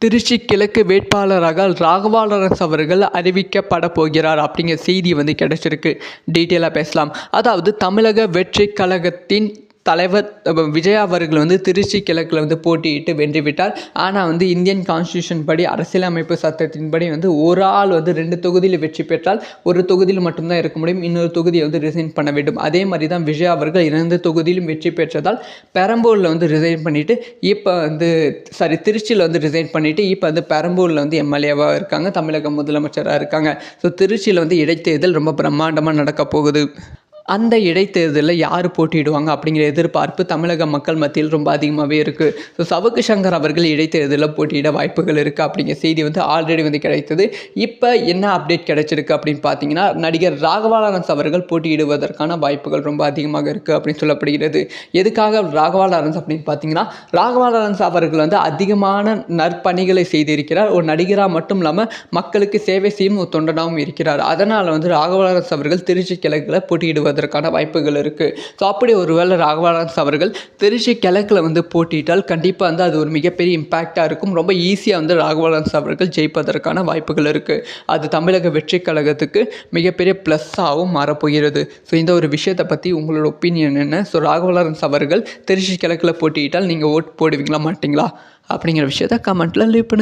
திருச்சி கிழக்கு வேட்பாளராக ராகவா லாரன்ஸ் அவர்கள் அறிவிக்கப்பட போகிறார் அப்படிங்கிற செய்தி வந்து கிடைச்சிருக்கு. டீட்டெயிலாக பேசலாம். அதாவது தமிழக வெற்றி கழகத்தின் தலைவர் விஜயா அவர்கள் வந்து திருச்சி கிழக்கில் வந்து போட்டியிட்டு வென்றுவிட்டார். ஆனால் வந்து இந்தியன் கான்ஸ்டியூஷன் படி, அரசியலமைப்பு சட்டத்தின்படி வந்து ஒரு ஆள் வந்து 2 தொகுதியில் வெற்றி பெற்றால் ஒரு தொகுதியில் மட்டும்தான் இருக்க முடியும், இன்னொரு தொகுதியை வந்து ரிசைன் பண்ண வேண்டும். அதே மாதிரி தான் விஜயா அவர்கள் 2 தொகுதியிலும் வெற்றி பெற்றதால் பெரம்பூரில் வந்து ரிசைன் பண்ணிவிட்டு இப்போ வந்து திருச்சியில் வந்து ரிசைன் பண்ணிவிட்டு இப்போ வந்து பெரம்பூரில் வந்து எம்எல்ஏவாக இருக்காங்க, தமிழக முதலமைச்சராக இருக்காங்க. ஸோ திருச்சியில் வந்து இடைத்தேர்தல் ரொம்ப பிரம்மாண்டமாக நடக்க போகுது. அந்த இடைத்தேர்தலில் யார் போட்டியிடுவாங்க அப்படிங்கிற எதிர்பார்ப்பு தமிழக மக்கள் மத்தியில் ரொம்ப அதிகமாகவே இருக்குது. ஸோ சவுக்கு சங்கர் அவர்கள் இடைத்தேர்தலில் போட்டியிட வாய்ப்புகள் இருக்குது அப்படிங்கிற செய்தி வந்து ஆல்ரெடி வந்து கிடைத்தது. இப்போ என்ன அப்டேட் கிடைச்சிருக்கு அப்படின்னு பார்த்தீங்கன்னா, நடிகர் ராகவா லாரன்ஸ் அவர்கள் போட்டியிடுவதற்கான வாய்ப்புகள் ரொம்ப அதிகமாக இருக்குது அப்படின்னு சொல்லப்படுகிறது. எதுக்காக ராகவா லாரன்ஸ் அப்படின்னு பார்த்தீங்கன்னா, ராகவா லாரன்ஸ் அவர்கள் வந்து அதிகமான நற்பணிகளை செய்திருக்கிறார். ஒரு நடிகராக மட்டும் இல்லாமல் மக்களுக்கு சேவை செய்யும் ஒரு தொண்டனாகவும் இருக்கிறார். அதனால் வந்து ராகவா லாரன்ஸ் அவர்கள் திருச்சி கிழக்கில் போட்டியிடுவதற்கான வாய்ப்புகள் இருக்குது. ஸோ அப்படி ஒருவேளை ராகவா லாரன்ஸ் அவர்கள் திருச்சி கிழக்கில் வந்து போட்டியிட்டால் கண்டிப்பாக வந்து அது ஒரு மிகப்பெரிய இம்பேக்டாக இருக்கும். ரொம்ப ஈஸியாக வந்து ராகவா லாரன்ஸ் அவர்கள் ஜெயிப்பதற்கான வாய்ப்புகள் இருக்குது. அது தமிழக வெற்றி கழகத்துக்கு மிகப்பெரிய ப்ளஸ்ஸாகவும் மாறப்போகிறது. ஸோ இந்த ஒரு விஷயத்தை பற்றி உங்களோட ஒப்பீனியன் என்ன? ஸோ ராகவா லாரன்ஸ் அவர்கள் திருச்சி கிழக்கில் போட்டியிட்டால் நீங்கள் ஓட் போடுவீங்களா மாட்டிங்களா அப்படிங்கிற விஷயத்த கமெண்ட்டில் லீவ் பண்ணுங்கள்.